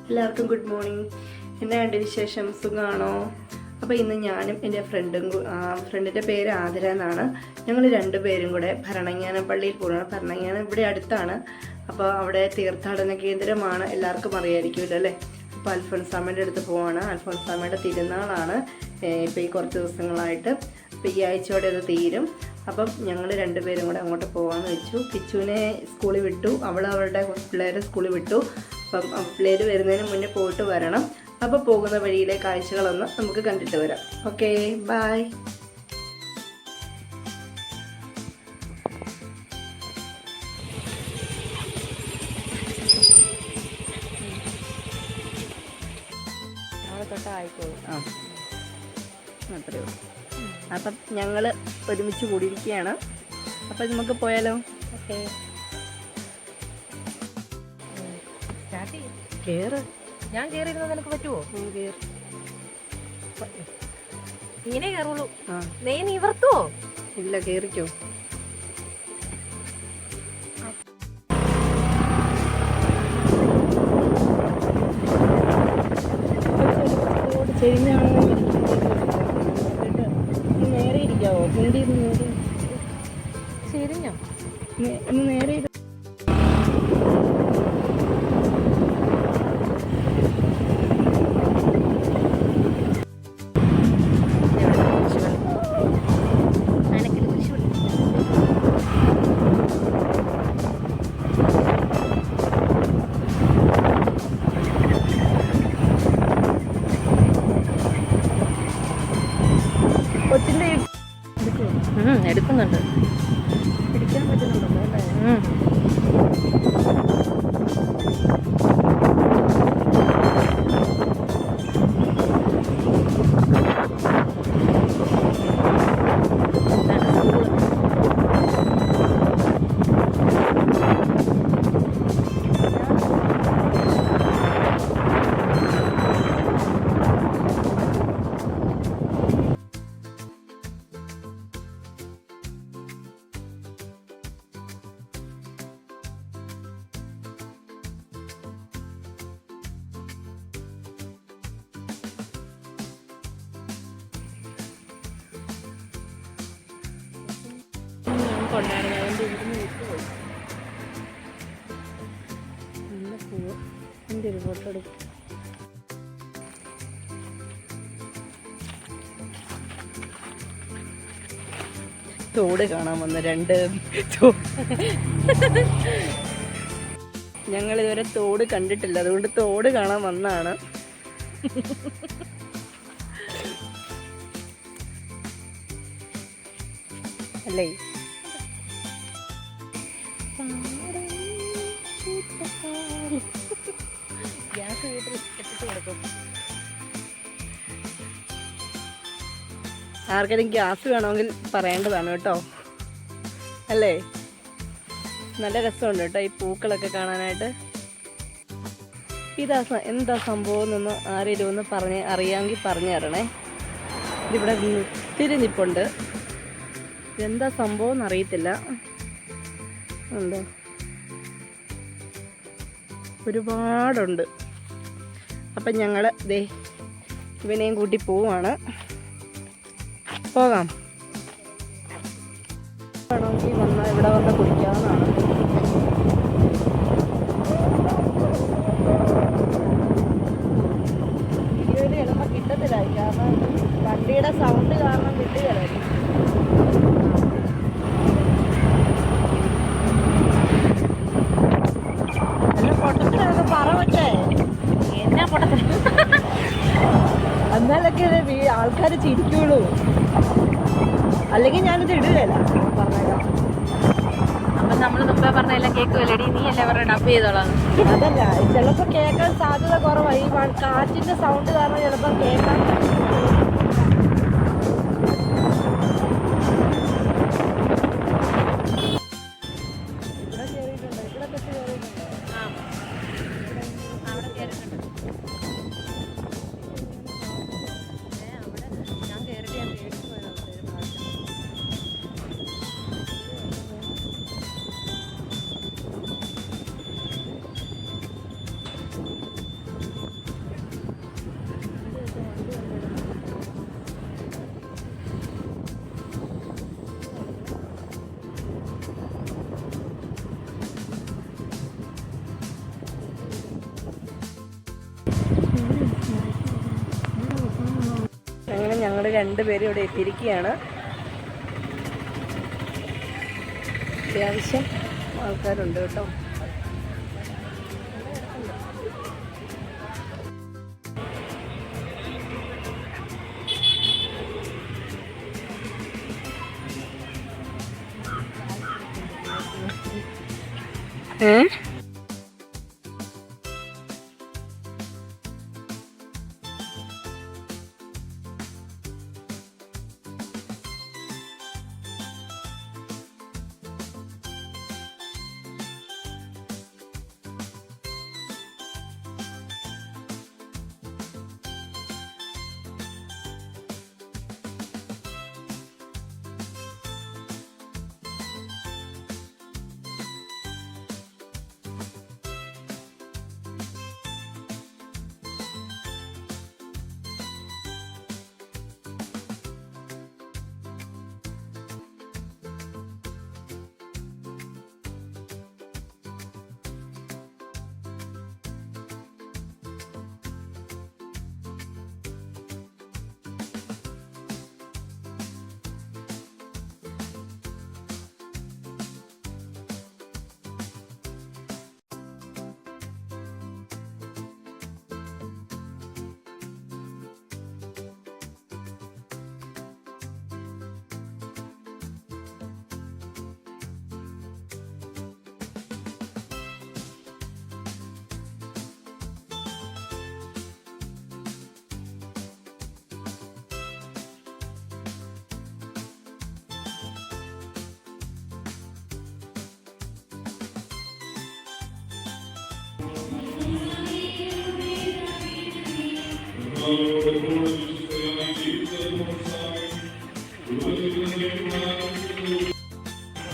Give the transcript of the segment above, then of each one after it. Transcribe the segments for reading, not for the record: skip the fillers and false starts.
എല്ലാവർക്കും good morning. എന്നാണ്ട് വിശേഷം? സുഖമാണോ? അപ്പോൾ ഇന്ന് ഞാനും എൻ്റെ ഫ്രണ്ടിൻ്റെ പേര് ആതിര എന്നാണ്. ഞങ്ങൾ രണ്ടുപേരും കൂടെ ഭരണങ്ങാനം പള്ളിയിൽ പോകണം. ഭരണങ്ങാനം ഇവിടെ അടുത്താണ്. അപ്പോൾ അവിടെ തീർത്ഥാടന കേന്ദ്രമാണ്, എല്ലാവർക്കും അറിയാമായിരിക്കുമല്ലോ അല്ലേ. അപ്പോൾ അൽഫോൻസാമ്മയുടെ അടുത്ത് പോവാണ്. അൽഫോൻസാമ്മയുടെ തിരുനാളാണ് ഇപ്പോൾ ഈ കുറച്ച് ദിവസങ്ങളായിട്ട്. അപ്പോൾ ഈ ആഴ്ചയോടെ അത് തീരും. അപ്പം ഞങ്ങൾ രണ്ടുപേരും കൂടെ അങ്ങോട്ട് പോകാമെന്ന് വെച്ചു. കിച്ചുവിനെ സ്കൂളിൽ വിട്ടു, അവളുടെ പിള്ളേരെ സ്കൂളിൽ വിട്ടു. അപ്പം പിള്ളേർ വരുന്നതിന് മുന്നേ പോയിട്ട് വരണം. അപ്പോൾ പോകുന്ന വഴിയിലെ കാഴ്ചകളൊന്ന് നമുക്ക് കണ്ടിട്ട് വരാം. Okay, bye. അത്രയേ ഉള്ളൂ. അപ്പം ഞങ്ങൾ ഒരുമിച്ച് കൂടിയിരിക്കുകയാണ്. അപ്പം നമുക്ക് പോയാലോ? ഓക്കെ, കേറ്. ഞാൻ കേറിയിരുന്നത് നിനക്ക് പറ്റുമോ? ഇങ്ങനെ കേറുള്ളൂ. നീ നിവർത്തുവോ? ഇല്ല, കേറിക്കോ. ചെരിഞ്ഞാണ് നേരെ ഇരിക്കാവോ? കുണ്ടി ചെരിഞ്ഞോ? ഒന്ന് നേരെ എടുക്കുന്നുണ്ട്. പിടിക്കാൻ പറ്റുന്നുണ്ടല്ലോ അല്ലേ? കൊണ്ടായിരുന്നു, അവൻ്റെ ഇവിടുന്ന് വിട്ടുപോയി. നല്ല പൂവ്. എൻ്റെ ഒരു ഫോട്ടോ എടുക്കും. തോട് കാണാൻ വന്ന ഞങ്ങളിതുവരെ തോട് കണ്ടിട്ടില്ല, അതുകൊണ്ട് തോട് കാണാൻ വന്നാണ്. അല്ലേ? ഗ്യാസ് വീട്ടിൽ എത്തിച്ചു കൊടുക്കും. ആർക്കെങ്കിലും ഗ്യാസ് വേണമെങ്കിൽ പറയേണ്ടതാണ് കേട്ടോ, അല്ലേ? നല്ല രസമുണ്ട് കേട്ടോ ഈ പൂക്കളൊക്കെ കാണാനായിട്ട്. എന്താ സംഭവം എന്നൊന്ന് ആരെങ്കിലും ഒന്ന് അറിയാമെങ്കിൽ പറഞ്ഞു തരണേ. ഇതിവിടെ ഒത്തിരി നിപ്പുണ്ട്. ഇതെന്താ സംഭവം എന്നറിയത്തില്ല. ഉണ്ടോ? ഒരുപാടുണ്ട്. അപ്പം ഞങ്ങൾ ദേ ഇവനെയും കൂട്ടി പോവാണ്. പോകാം. വേണമെങ്കിൽ ഇവിടെ വന്ന് കുടിക്കാവുന്നതാണ്. വീഡിയോയിൽ ചിലപ്പോൾ കിട്ടത്തില്ലായി, കാരണം വണ്ടിയുടെ സൗണ്ട് കാരണം കിട്ടുകയില്ലായിരിക്കും. പൊട്ടത്തിനൊക്കെ പറ പറ്റേ, എന്നാ പൊട്ടത്തിൽ എന്നാലൊക്കെ ആൾക്കാർ ചിരിക്കുള്ളൂ. അല്ലെങ്കിൽ ഞാനിത് ഇടുകയല്ല, പറഞ്ഞേക്കാം. അപ്പം നമ്മൾ മുമ്പേ പറഞ്ഞെല്ലാം കേൾക്കുമല്ലേടി, നീ അല്ലേ പറഞ്ഞ ഡബ് ചെയ്തോളാം. അതല്ല, ചിലപ്പോൾ കേൾക്കാൻ സാധ്യത കുറവാണ്. ഈ കാറ്റിൻ്റെ സൗണ്ട് കാരണം ചിലപ്പോൾ കേൾക്കാൻ. ഇവിടെ കയറിയിട്ടുണ്ടോ? ഇവിടെ തൊട്ട് കയറിയിട്ടുണ്ടോ? അവിടെ കയറിയിട്ടുണ്ട്. ഞാൻ കയറിയിട്ട് ഞാൻ പേടിച്ചു പോയത് ഒരു പ്രാവശ്യം. രണ്ടുപേരും ഇവിടെ എത്തിയിരിക്കുകയാണ്. അത്യാവശ്യം ആൾക്കാരുണ്ട് കേട്ടോ.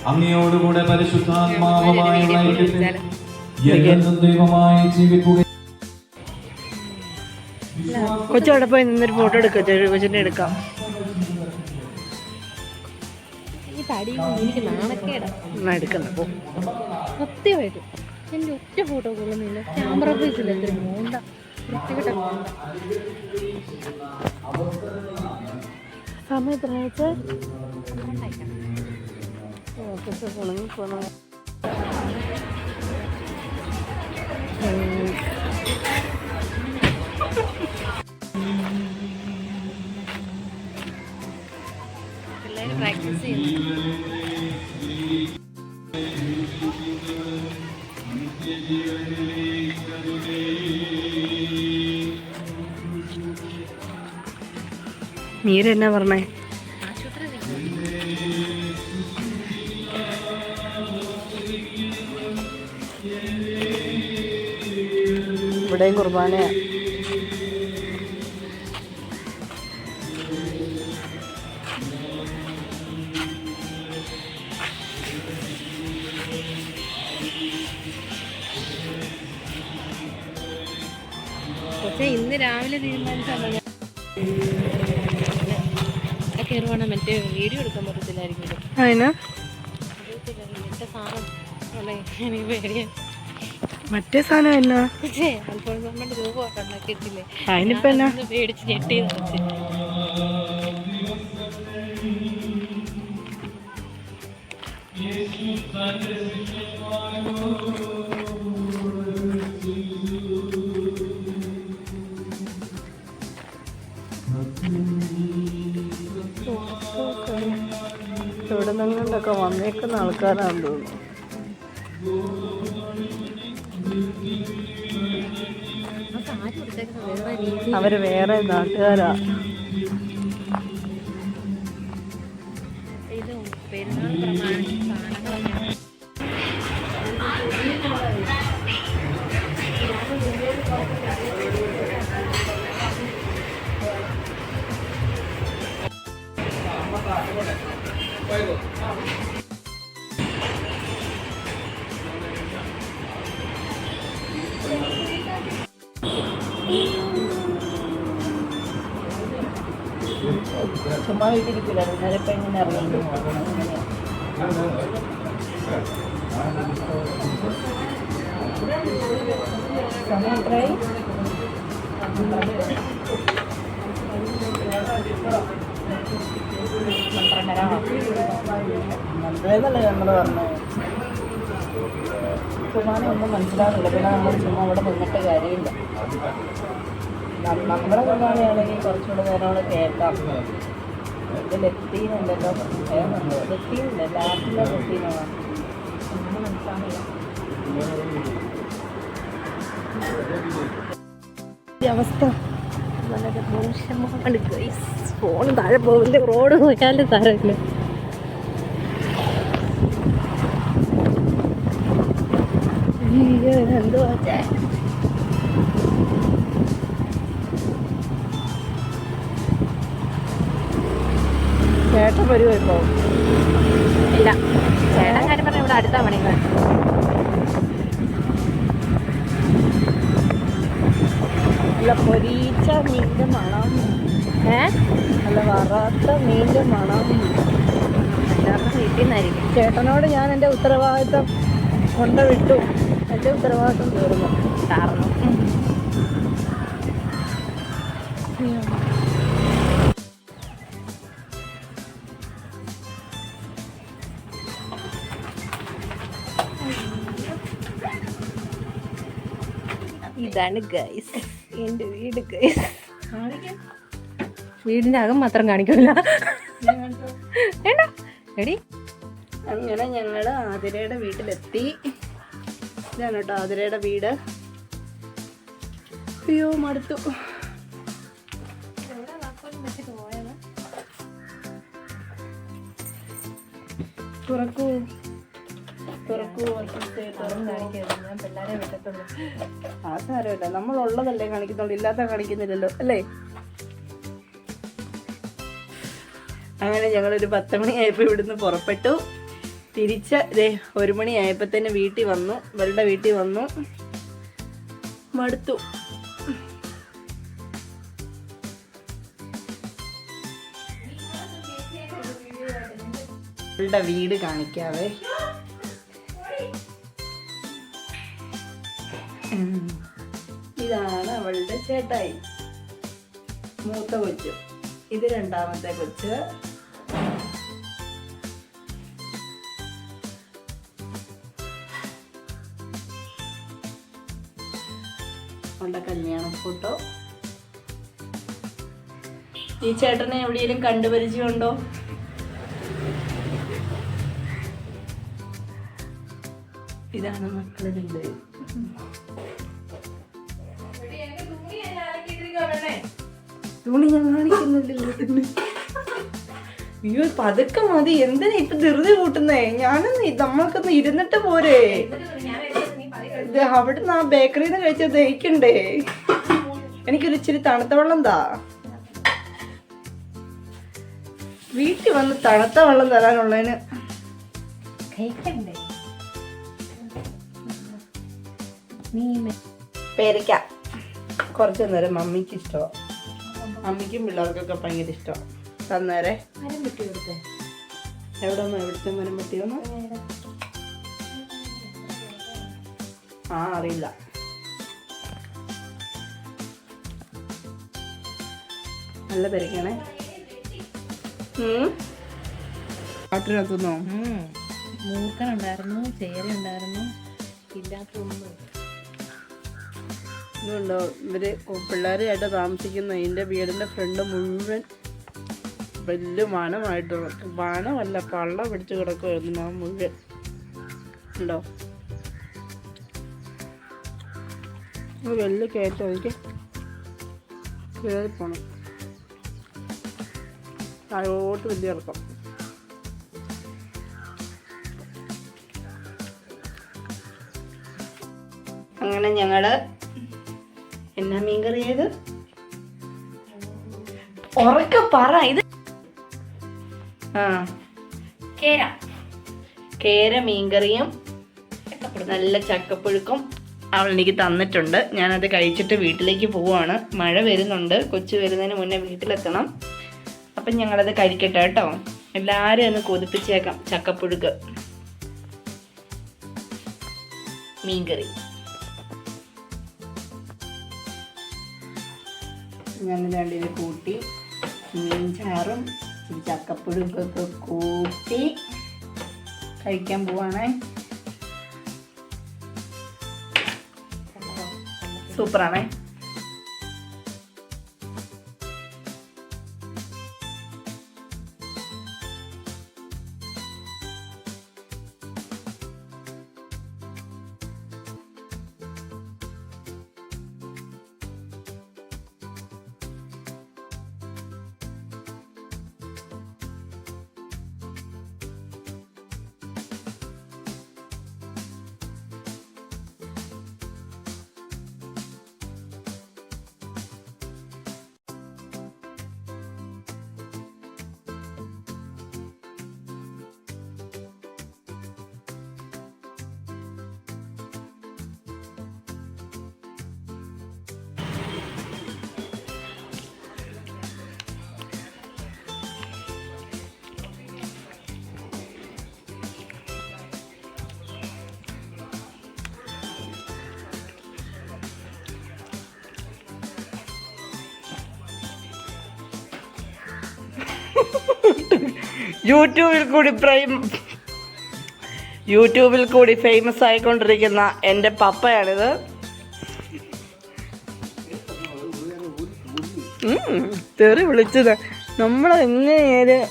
അങ്ങയോടുകൂടെ പരിശുദ്ധാത്മാവുമായി ദൈവമായി ജീവിക്കുക. കൊച്ചവിടെ പോയി നിന്നൊരു ഫോട്ടോ എടുക്കാം. കൊച്ചിനെ എടുക്കാം. എനിക്ക് നാണക്കേടാ എടുക്കുന്ന പോ. സത്യമായിട്ടും എൻ്റെ ഒറ്റ ഫോട്ടോ കൊള്ളുന്നില്ല. ക്യാമറ പീസില്ല. എത്ര മോണ്ട വൃത്തികെട്ട മോണ്ട. സമയം എത്ര വെച്ചാൽ ഉണങ്ങി പോകണം. പിള്ളേർ പ്രാക്ടീസ് ചെയ്യുന്നു. മീര എന്നാ പറഞ്ഞേ? ഇവിടെയും കുർബാനയാ. പക്ഷേ ഇന്ന് രാവിലെ തീരുമാനിച്ചാൽ കയറുവാണ്. മറ്റേ വീഡിയോ എടുക്കാൻ പറ്റത്തില്ലായിരിക്കും. അതിനാ മറ്റേ സാധനം എനിക്ക് പേടിയാണ്. മറ്റേ സാധനം എന്നാ? അൽഫോൺസമ്മന്റെ രൂപമൊക്കെ ഉണ്ടാക്കിയിട്ടില്ലേ? അതിനിപ്പോ എന്നാ? പേടിച്ച് ഞെട്ടി നിറച്ച്. ഇവിടെ നിന്നൊക്കെ വന്നേക്കുന്ന ആൾക്കാരാണെന്ന് തോന്നുന്നു. അവര് വേറെ നാട്ടുകാരാ. ഇത് പെരുന്നാൾ പ്രമാണിച്ച് സാധനങ്ങളൊക്കെ ചുമ്മാ വീട്ടിരിക്കില്ല. നേരത്തെ ഇങ്ങനെ ഇറങ്ങുന്നു. സമയം എത്രയായി? നല്ലതെന്നല്ലേ നമ്മൾ പറഞ്ഞത്. സുഖാനെ ഒന്നും മനസ്സിലാകുന്നില്ല. പിന്നെ നമ്മൾ ചുമ്മാ അവിടെ നിന്നിട്ട് കാര്യമില്ല. നമ്മുടെ സുഖാനെയാണെങ്കിൽ കുറച്ചുകൂടെ നേരം കേൾക്കാം. ഇത് ലത്തീനുണ്ടല്ലോ, ലത്തീനില്ല, ലാറ്റിലെ ലത്തീനാണ്. അങ്ങനെ മനസ്സിലാകില്ല ഈ അവസ്ഥ. വളരെ മോശമാണ് ഗൈസ്. ഫോൺ താഴെ പോകില്ല, റോഡ് പോയാലും താരമില്ല. എന്തുവാ ചേട്ടൻ വരുമോ ഇപ്പോ? ഇല്ല, ചേട്ടൻ കാര്യം പറഞ്ഞാൽ ഇവിടെ അടുത്ത പണികൾ. അല്ല, പൊരീച്ച മീൻ്റെ മണം. അല്ല, വറാത്ത മീൻ്റെ മണം. എല്ലാവരുടെ വീട്ടിൽ നിന്നായിരിക്കും. ചേട്ടനോട് ഞാൻ എൻ്റെ ഉത്തരവാദിത്തം കൊണ്ടുവിട്ടു. എൻ്റെ ഉത്തരവാദിത്തം തീർന്നു. ഇതാണ് ഗൈസ് എൻ്റെ വീട്. ഗൈസ് വീടിൻ്റെ അകം മാത്രം കാണിക്കില്ല. എടി അങ്ങനെ ഞങ്ങൾ ആതിരയുടെ വീട്ടിലെത്തി. ഇതാണ് കേട്ടോ ആതിരയുടെ വീട്. അയ്യോ മടുത്തു. തുറക്കൂ തുറക്കൂ. ഞാൻ പിള്ളേരെ വിട്ടിട്ടുള്ളൂ. ആ സാരമില്ല, നമ്മളുള്ളതല്ലേ കാണിക്കുന്നുള്ളൂ, ഇല്ലാത്ത കാണിക്കുന്നില്ലല്ലോ അല്ലേ. അങ്ങനെ ഞങ്ങളൊരു 10 മണിയായപ്പോൾ ഇവിടുന്ന് പുറപ്പെട്ടു. തിരിച്ച് 1 മണിയായപ്പോൾ തന്നെ വീട്ടിൽ വന്നു. ഇവളുടെ വീട്ടിൽ വന്നു. മടുത്തു. ഇവളുടെ വീട് കാണിക്കാവേ. ഇതാണ് അവളുടെ ചേട്ടായി, മൂത്ത കൊച്ചു. ഇത് രണ്ടാമത്തെ കൊച്ച്. അവളുടെ കല്യാണ ഫോട്ടോ. ഈ ചേട്ടനെ എവിടെയെങ്കിലും കണ്ടുപരിചയമുണ്ടോ? ഇതാണ് മക്കളുടെ. തുണി ഞാൻ കാണിക്കുന്നില്ലല്ലോ. അയ്യോ പതുക്കെ മതി. എന്തിനാ ഇപ്പൊ ധൃതി കൂട്ടുന്നേ? ഞാനൊന്ന് നമ്മൾക്കൊന്ന് ഇരുന്നിട്ട് പോരെ. ഇത് അവിടുന്ന് ആ ബേക്കറിന്ന് കഴിച്ചത് ദഹിക്കണ്ടേ? എനിക്കൊരു ഇച്ചിരി തണുത്ത വെള്ളം താ. വീട്ടിൽ വന്ന് തണുത്ത വെള്ളം തരാനുള്ളതിന് കഴിക്കണ്ടേ? പേരയ്ക്ക കുറച്ച് നേരം മമ്മിക്ക് ഇഷ്ടമാണ്. അമ്മയ്ക്കും പിള്ളേർക്കൊക്കെ ഭയങ്കര ഇഷ്ടമാണ്. തന്നേരെ. മരം വെട്ടി കൊടുത്തേ. എവിടെ നിന്ന് എവിടുത്തെ മരം വെട്ടിയോന്ന്? ആ അറിയില്ല. നല്ല പേരയ്ക്കാണേ. കാട്ടിനകത്തുനിന്നോ? മൂക്കനുണ്ടായിരുന്നു, ചേരുണ്ടായിരുന്നു, ഇല്ലാത്തൊന്നും. ഇതുണ്ടോ ഇവര് പിള്ളേരായിട്ട് താമസിക്കുന്ന ഇതിൻ്റെ വീടിൻ്റെ ഫ്രണ്ട് മുഴുവൻ വലിയ വനമായിട്ടുള്ള, വനമല്ല പള്ള പിടിച്ച് കിടക്കുമായിരുന്നു ആ മുഴുവൻ. ഉണ്ടോ വലിയ കയറ്റം. എനിക്ക് കയറി പോണം. താഴോട്ട് വലിയ ഇറക്കം. അങ്ങനെ ഞങ്ങള് എന്നാ മീൻ കറി ചെയ്ത് ഉറക്കെ പറ. ഇത് കേര മീൻകറിയും നല്ല ചക്കപ്പുഴുക്കും അവൾ എനിക്ക് തന്നിട്ടുണ്ട്. ഞാനത് കഴിച്ചിട്ട് വീട്ടിലേക്ക് പോവാണ്. മഴ വരുന്നുണ്ട്. കൊച്ചു വരുന്നതിന് മുന്നേ വീട്ടിലെത്തണം. അപ്പം ഞങ്ങളത് കഴിക്കട്ടെ കേട്ടോ. എല്ലാവരും ഒന്ന് കൊതിപ്പിച്ചേക്കാം. ചക്കപ്പുഴുക്ക്, മീൻകറി. ഞാൻ രണ്ടിനെ കൂട്ടി മീൻ ചാറും ഇച്ചിരി ചക്കപ്പുഴുക്കൊക്കെ കൂട്ടി കഴിക്കാൻ പോവാണേ. സൂപ്പറാണേ. യൂട്യൂബിൽ കൂടി ഫേമസ് ആയിക്കൊണ്ടിരിക്കുന്ന എൻ്റെ പപ്പയാണിത്. തെറി വിളിച്ചത് നമ്മളെങ്ങനെയായാലും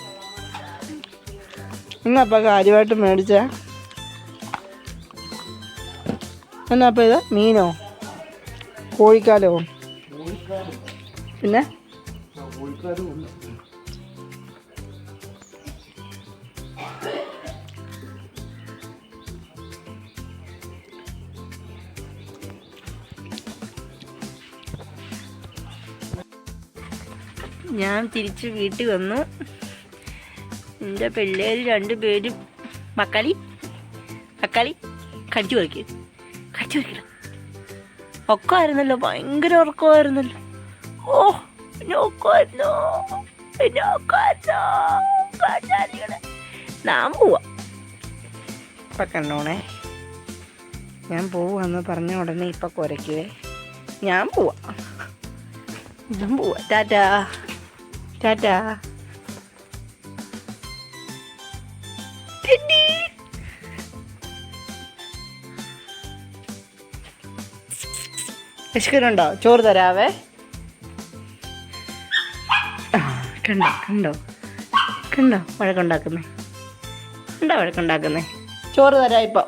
എന്നപ്പ കാര്യമായിട്ട് മേടിച്ച എന്നപ്പ ഇത് മീനോ കോഴിക്കാലോ പിന്നെ ഞാൻ തിരിച്ച് വീട്ടിൽ വന്നു. എൻ്റെ പിള്ളേർ 2 പേരും മക്കളി കടിച്ചു പറിക്കണം. ഉറക്കമായിരുന്നല്ലോ, ഭയങ്കര ഉറക്കമായിരുന്നല്ലോ. ഓ പിന്നെ ഉറക്കമായിരുന്നോ. ഞാൻ പോവാ. ഇപ്പം കണ്ടോണേ, ഞാൻ പോവാന്ന് പറഞ്ഞ ഉടനെ ഇപ്പം കുരയ്ക്കുവേ. ഞാൻ പോവാ. ടാറ്റാ ടാറ്റാ. വിശക്കുന്നുണ്ടോ? ചോറ് തരാവേ. കണ്ടോ വഴക്കുണ്ടാക്കുന്നേ. ചോറ് തരാം ഇപ്പം.